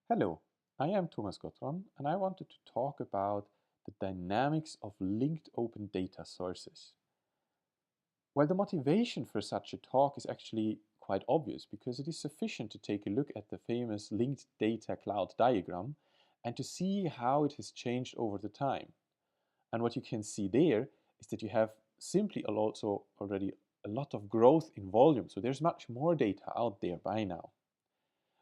Hello, I am Thomas Gottron and I wanted to talk about the dynamics of linked open data sources. Well, the motivation for such a talk is actually quite obvious because it is sufficient to take a look at the famous linked data cloud diagram and to see how it has changed over the time. And what you can see there is that you have simply also already a lot of growth in volume. So there's much more data out there by now.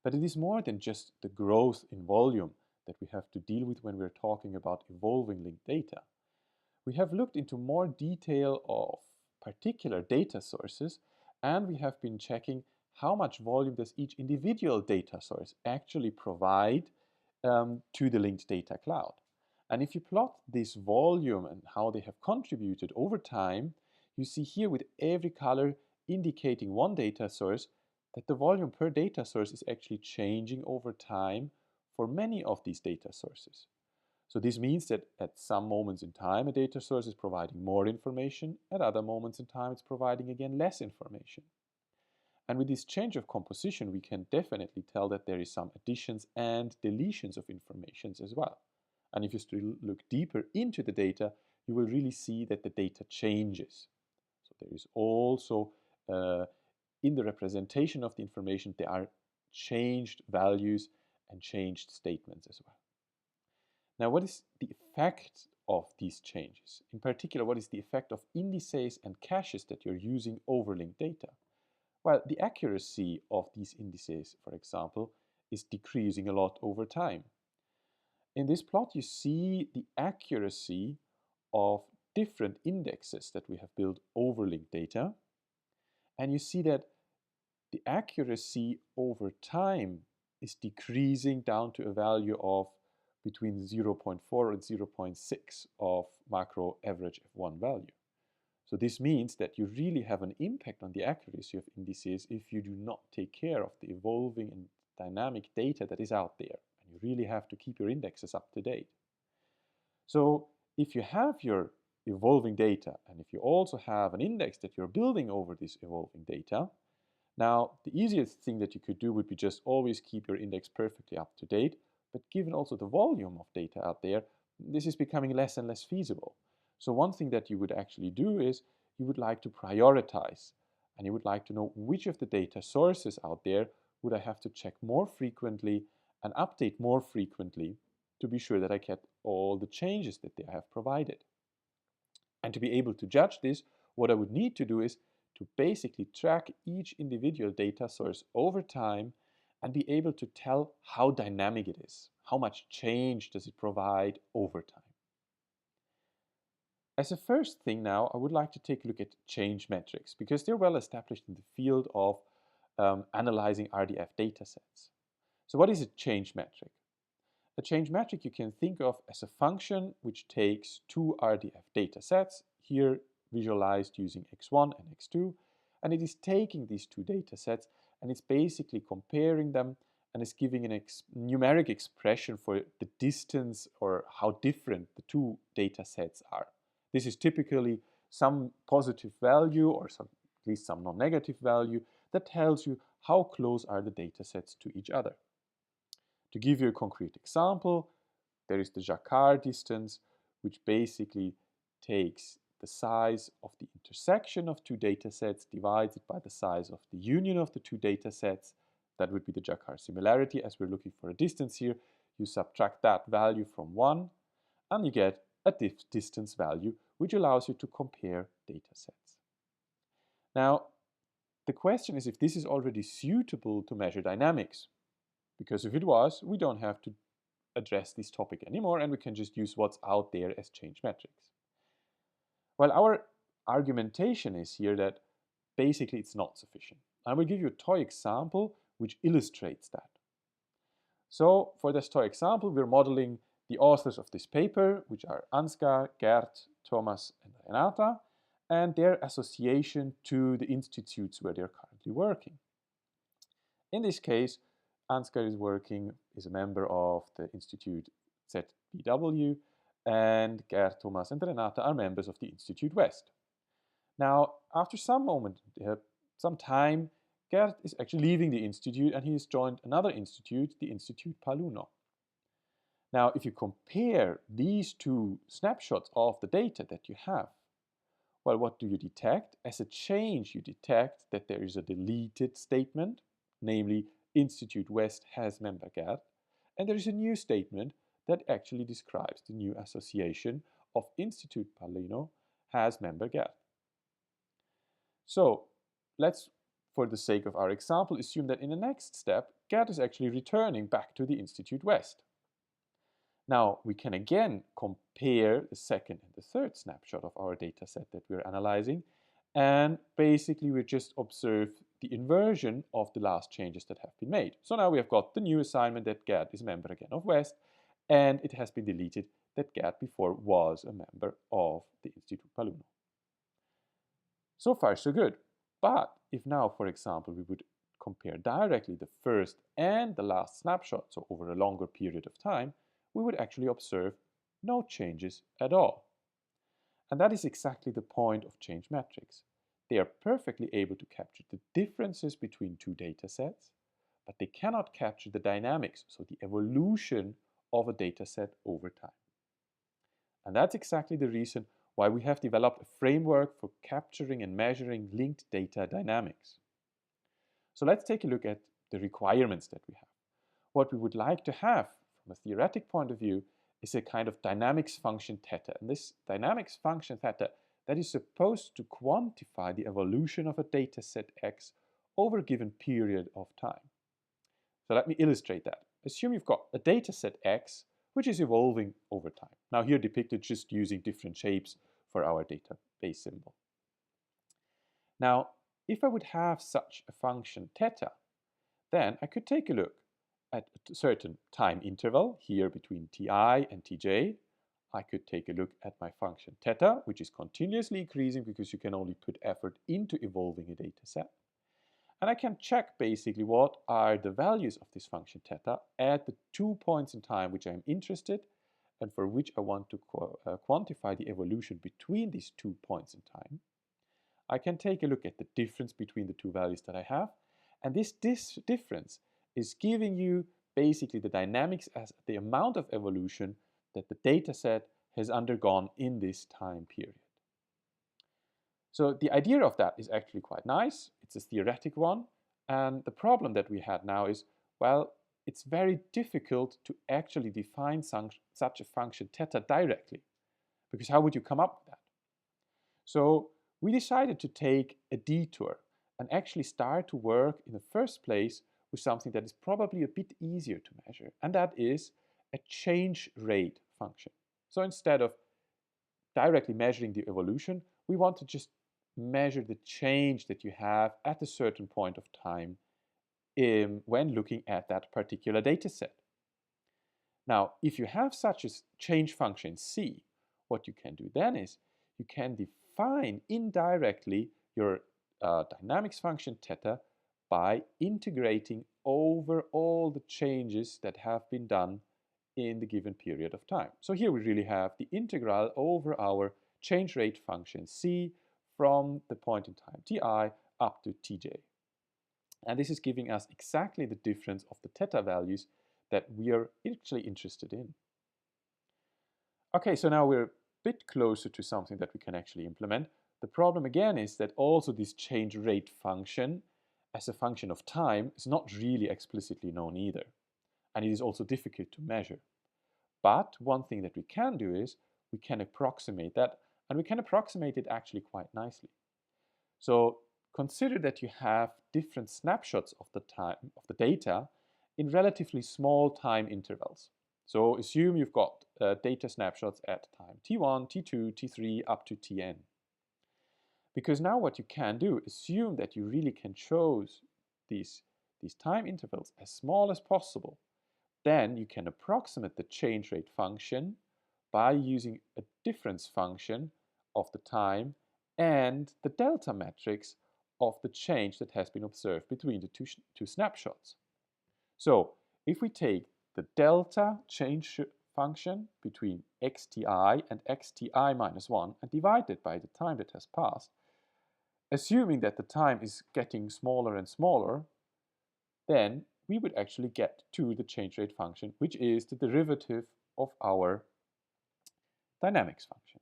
But it is more than just the growth in volume that we have to deal with when we're talking about evolving linked data. We have looked into more detail of particular data sources, and we have been checking how much volume does each individual data source actually provide to the linked data cloud. And if you plot this volume and how they have contributed over time, you see here with every color indicating one data source that the volume per data source is actually changing over time for many of these data sources. So this means that at some moments in time a data source is providing more information, at other moments in time it's providing again less information. And with this change of composition we can definitely tell that there is some additions and deletions of informations as well. And if you still look deeper into the data, you will really see that the data changes. So there is also in the representation of the information, there are changed values and changed statements as well. Now, what is the effect of these changes? In particular, what is the effect of indices and caches that you're using over linked data? Well, the accuracy of these indices, for example, is decreasing a lot over time. In this plot, you see the accuracy of different indexes that we have built over linked data. And you see that the accuracy over time is decreasing down to a value of between 0.4 and 0.6 of macro average F1 value. So this means that you really have an impact on the accuracy of indices if you do not take care of the evolving and dynamic data that is out there. And you really have to keep your indexes up to date. So if you have your evolving data and if you also have an index that you're building over this evolving data, now the easiest thing that you could do would be just always keep your index perfectly up to date, but given also the volume of data out there, this is becoming less and less feasible. So one thing that you would actually do is you would like to prioritize and you would like to know which of the data sources out there would I have to check more frequently and update more frequently to be sure that I get all the changes that they have provided. And to be able to judge this, what I would need to do is to basically track each individual data source over time and be able to tell how dynamic it is, how much change does it provide over time. As a first thing now, I would like to take a look at change metrics because they're well established in the field of analyzing RDF datasets. So what is a change metric? A change metric you can think of as a function which takes two RDF datasets, here visualized using x1 and x2, and it is taking these two datasets and it's basically comparing them and is giving a numeric expression for the distance or how different the two datasets are. This is typically some positive value or at least some non-negative value that tells you how close are the datasets to each other. To give you a concrete example, there is the Jacquard distance, which basically takes the size of the intersection of two datasets, divides it by the size of the union of the two datasets. That would be the Jacquard similarity. As we're looking for a distance here, you subtract that value from 1, and you get a distance value, which allows you to compare datasets. Now, the question is if this is already suitable to measure dynamics. Because if it was, we don't have to address this topic anymore and we can just use what's out there as change metrics. Well, our argumentation is here that basically it's not sufficient. I will give you a toy example which illustrates that. So for this toy example, we're modeling the authors of this paper, which are Ansgar, Gert, Thomas, and Renata, and their association to the institutes where they're currently working. In this case, Ansgar is a member of the Institute ZBW, and Gert, Thomas, and Renata are members of the Institute West. Now, after some time, Gerd is actually leaving the institute and he has joined another institute, the Institute Paluno. Now, if you compare these two snapshots of the data that you have, well, what do you detect? As a change, you detect that there is a deleted statement, namely Institute West has member Gerd, and there is a new statement that actually describes the new association of Institute Paluno has member Gerd. So let's, for the sake of our example, assume that in the next step, Gerd is actually returning back to the Institute West. Now, we can again compare the second and the third snapshot of our data set that we're analyzing, and basically we just observe the inversion of the last changes that have been made. So now we have got the new assignment that Gerd is a member again of West, and it has been deleted that Gerd before was a member of the Institute Paluno. So far, so good. But if now, for example, we would compare directly the first and the last snapshot, so over a longer period of time, we would actually observe no changes at all. And that is exactly the point of change metrics. They are perfectly able to capture the differences between two data sets, but they cannot capture the dynamics, so the evolution of a data set over time. And that's exactly the reason why we have developed a framework for capturing and measuring linked data dynamics. So let's take a look at the requirements that we have. What we would like to have from a theoretic point of view is a kind of dynamics function theta. And this dynamics function theta that is supposed to quantify the evolution of a data set X over a given period of time. So let me illustrate that. Assume you've got a data set X which is evolving over time. Now here depicted just using different shapes for our database symbol. Now, if I would have such a function theta, then I could take a look at a certain time interval here between ti and tj. I could take a look at my function theta, which is continuously increasing because you can only put effort into evolving a data set. And I can check basically what are the values of this function theta at the 2 points in time which I'm interested and for which I want to quantify the evolution between these 2 points in time. I can take a look at the difference between the two values that I have, and this difference is giving you basically the dynamics as the amount of evolution that the data set has undergone in this time period. So the idea of that is actually quite nice. It's a theoretic one, and the problem that we had now is, well, it's very difficult to actually define such a function theta directly, because how would you come up with that? So we decided to take a detour and actually start to work in the first place with something that is probably a bit easier to measure, and that is a change rate function. So instead of directly measuring the evolution, we want to just measure the change that you have at a certain point of time when looking at that particular data set. Now, if you have such a change function C, what you can do then is you can define indirectly your dynamics function theta by integrating over all the changes that have been done in the given period of time. So here we really have the integral over our change rate function C from the point in time ti up to tj. And this is giving us exactly the difference of the theta values that we are actually interested in. Okay, so now we're a bit closer to something that we can actually implement. The problem again is that also this change rate function as a function of time is not really explicitly known either. And it is also difficult to measure. But one thing that we can do is we can approximate that, and we can approximate it actually quite nicely. So consider that you have different snapshots of the time of the data in relatively small time intervals. So assume you've got data snapshots at time t1, t2, t3 up to tn. Because now what you can do, assume that you really can choose these time intervals as small as possible. Then you can approximate the change rate function by using a difference function of the time and the delta matrix of the change that has been observed between the two snapshots. So if we take the delta change function between xti and xti minus 1 and divide it by the time that has passed, assuming that the time is getting smaller and smaller, then we would actually get to the change rate function, which is the derivative of our dynamics function.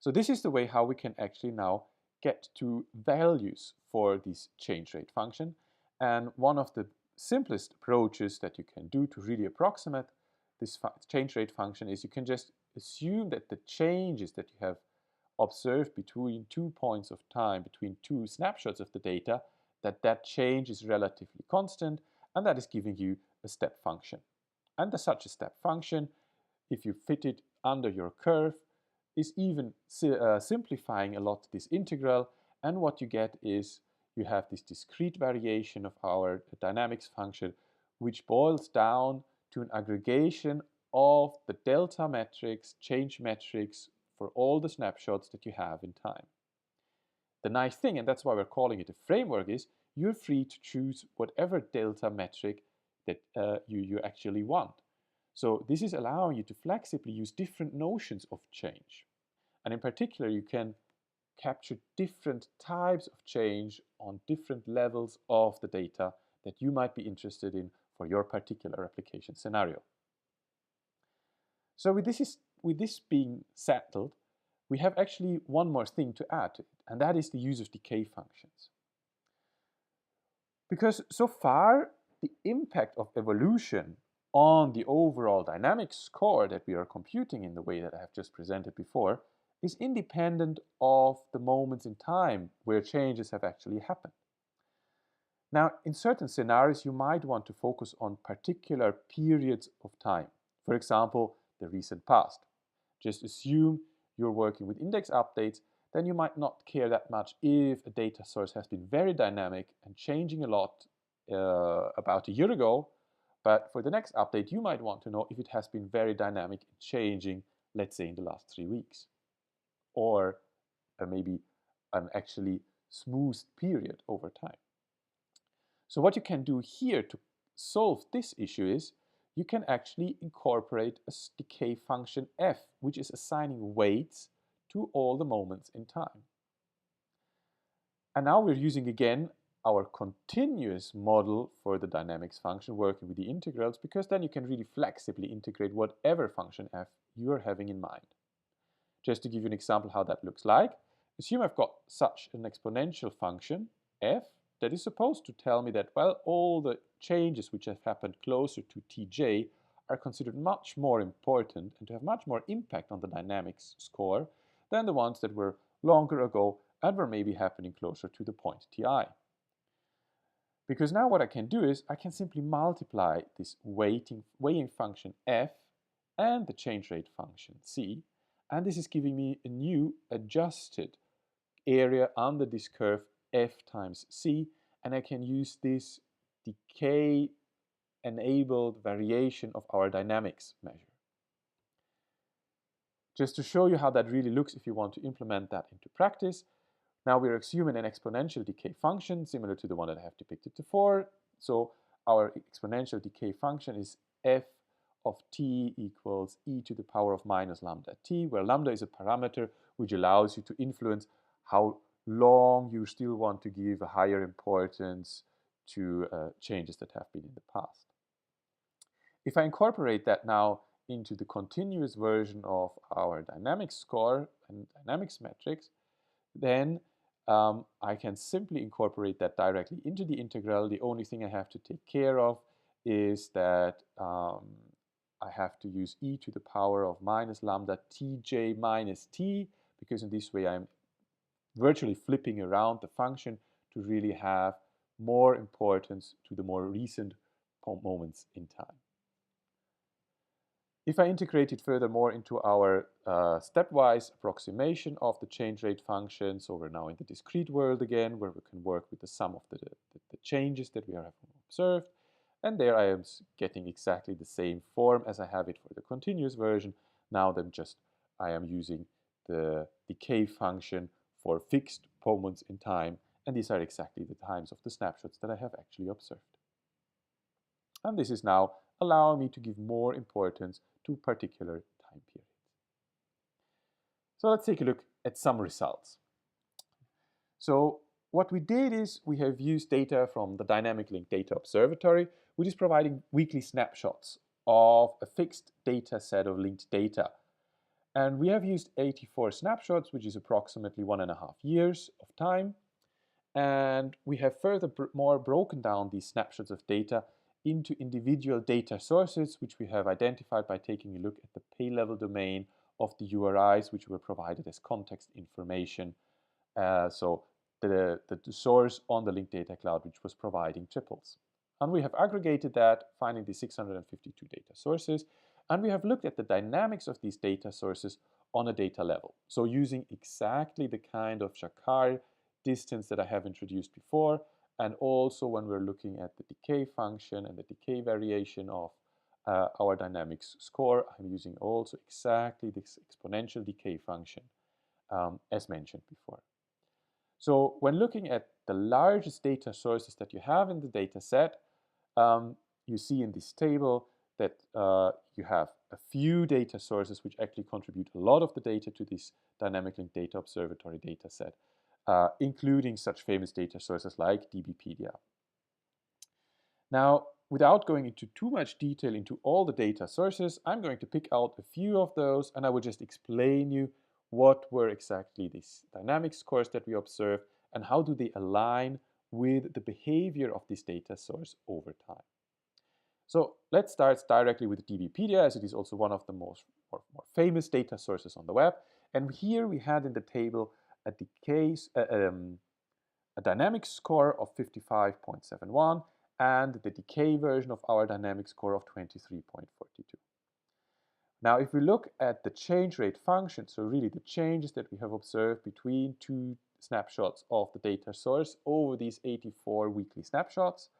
So this is the way how we can actually now get to values for this change rate function. And one of the simplest approaches that you can do to really approximate this change rate function is you can just assume that the changes that you have observed between 2 points of time, between 2 snapshots of the data, that change is relatively constant, and that is giving you a step function. And as such a step function, if you fit it under your curve, is even simplifying a lot this integral, and what you get is you have this discrete variation of our dynamics function, which boils down to an aggregation of the delta metrics, change metrics for all the snapshots that you have in time. The nice thing, and that's why we're calling it a framework, is you're free to choose whatever delta metric that you actually want. So this is allowing you to flexibly use different notions of change. And in particular, you can capture different types of change on different levels of the data that you might be interested in for your particular application scenario. So with this being settled, we have actually one more thing to add to it, and that is the use of decay functions. Because so far, the impact of evolution on the overall dynamics score that we are computing in the way that I have just presented before is independent of the moments in time where changes have actually happened. Now, in certain scenarios, you might want to focus on particular periods of time. For example, the recent past. Just assume you're working with index updates, then you might not care that much if a data source has been very dynamic and changing a lot about a year ago, but for the next update, you might want to know if it has been very dynamic and changing, let's say, in the last 3 weeks, or maybe an actually smoothed period over time. So what you can do here to solve this issue is you can actually incorporate a decay function f, which is assigning weights to all the moments in time. And now we're using again our continuous model for the dynamics function working with the integrals, because then you can really flexibly integrate whatever function f you are having in mind. Just to give you an example how that looks like, assume I've got such an exponential function f that is supposed to tell me that, well, all the changes which have happened closer to tj are considered much more important and to have much more impact on the dynamics score than the ones that were longer ago and were maybe happening closer to the point ti. Because now what I can do is I can simply multiply this weighing function f and the change rate function c, and this is giving me a new adjusted area under this curve f times c, and I can use this decay enabled variation of our dynamics measure. Just to show you how that really looks if you want to implement that into practice, now we're assuming an exponential decay function similar to the one that I have depicted before. So our exponential decay function is f of t equals e to the power of minus lambda t, where lambda is a parameter which allows you to influence how long you still want to give a higher importance to changes that have been in the past. If I incorporate that now into the continuous version of our dynamics score and dynamics metrics, then I can simply incorporate that directly into the integral. The only thing I have to take care of is that I have to use e to the power of minus lambda tj minus t, because in this way I'm virtually flipping around the function to really have more importance to the more recent moments in time. If I integrate it furthermore into our stepwise approximation of the change rate function, so we're now in the discrete world again, where we can work with the sum of the changes that we have observed, and there I am getting exactly the same form as I have it for the continuous version. Now then I am using the decay function for fixed moments in time, and these are exactly the times of the snapshots that I have actually observed. And this is now allowing me to give more importance to particular time periods. So let's take a look at some results. So what we did is we have used data from the Dynamic Linked Data Observatory, which is providing weekly snapshots of a fixed data set of linked data. And we have used 84 snapshots, which is approximately 1.5 years of time. And we have furthermore broken down these snapshots of data into individual data sources, which we have identified by taking a look at the pay level domain of the URIs, which were provided as context information. So the source on the linked data cloud, which was providing triples. And we have aggregated that, finding the 652 data sources. And we have looked at the dynamics of these data sources on a data level. So using exactly the kind of Jacquard distance that I have introduced before, and also when we're looking at the decay function and the decay variation of our dynamics score, I'm using also exactly this exponential decay function as mentioned before. So when looking at the largest data sources that you have in the data set, you see in this table that you have a few data sources which actually contribute a lot of the data to this Dynamic Linked Data Observatory data set, including such famous data sources like DBpedia. Now, without going into too much detail into all the data sources, I'm going to pick out a few of those, and I will just explain you what were exactly these dynamic scores that we observed and how do they align with the behavior of this data source over time. So let's start directly with DBpedia, as it is also one of the more famous data sources on the web. And here we had in the table a dynamic score of 55.71 and the decay version of our dynamic score of 23.42. Now, if we look at the change rate function, so really the changes that we have observed between two snapshots of the data source over these 84 weekly snapshots,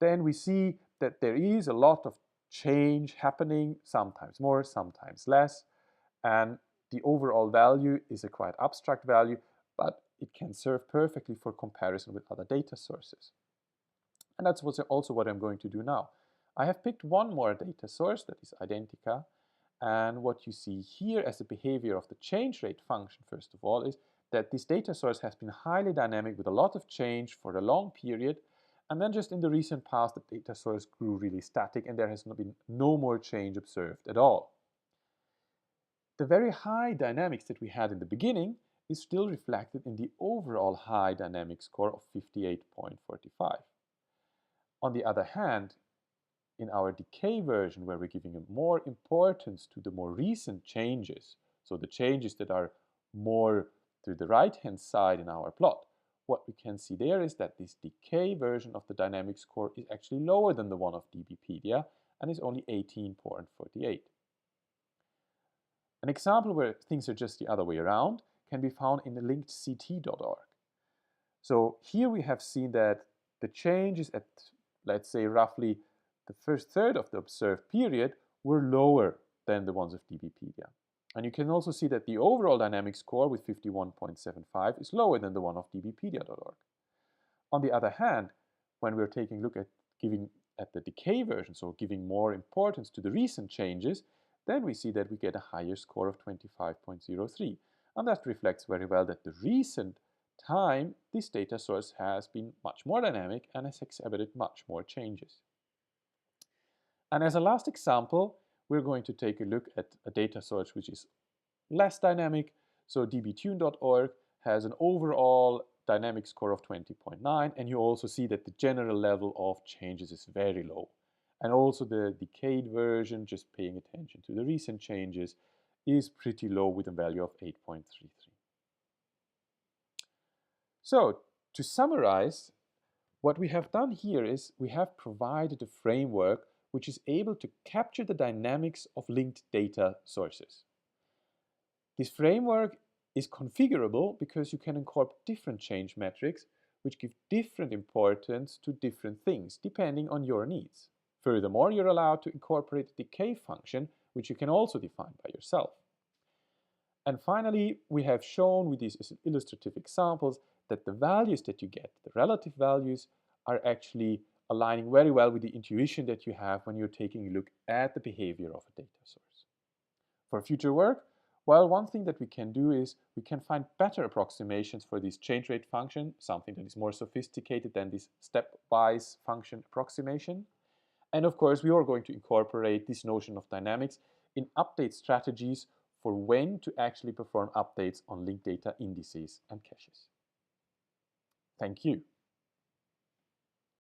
then we see that there is a lot of change happening, sometimes more, sometimes less, and the overall value is a quite abstract value, but it can serve perfectly for comparison with other data sources. And that's also what I'm going to do now. I have picked one more data source, that is Identica, and what you see here as the behavior of the change rate function, first of all, is that this data source has been highly dynamic with a lot of change for a long period, and then just in the recent past, the data source grew really static and there has been no more change observed at all. The very high dynamics that we had in the beginning is still reflected in the overall high dynamic score of 58.45. On the other hand, in our decay version, where we're giving more importance to the more recent changes, so the changes that are more to the right-hand side in our plot, what we can see there is that this decay version of the dynamic score is actually lower than the one of DBpedia and is only 18.48. An example where things are just the other way around can be found in the linkedct.org. So here we have seen that the changes at, let's say, roughly the first third of the observed period were lower than the ones of DBpedia. And you can also see that the overall dynamic score with 51.75 is lower than the one of dbpedia.org. On the other hand, when we're taking a look at giving at the decay version, so giving more importance to the recent changes, then we see that we get a higher score of 25.03. And that reflects very well that the recent time this data source has been much more dynamic and has exhibited much more changes. And as a last example, we're going to take a look at a data source which is less dynamic. So dbtune.org has an overall dynamic score of 20.9, and you also see that the general level of changes is very low. And also the decayed version, just paying attention to the recent changes, is pretty low with a value of 8.33. So to summarize, what we have done here is we have provided a framework which is able to capture the dynamics of linked data sources. This framework is configurable because you can incorporate different change metrics which give different importance to different things depending on your needs. Furthermore, you're allowed to incorporate a decay function which you can also define by yourself. And finally, we have shown with these illustrative examples that the values that you get, the relative values, are actually aligning very well with the intuition that you have when you're taking a look at the behavior of a data source. For future work, Well, one thing that we can do is we can find better approximations for this change rate function, something that is more sophisticated than this stepwise function approximation. And of course, we are going to incorporate this notion of dynamics in update strategies for when to actually perform updates on linked data indices and caches. Thank you.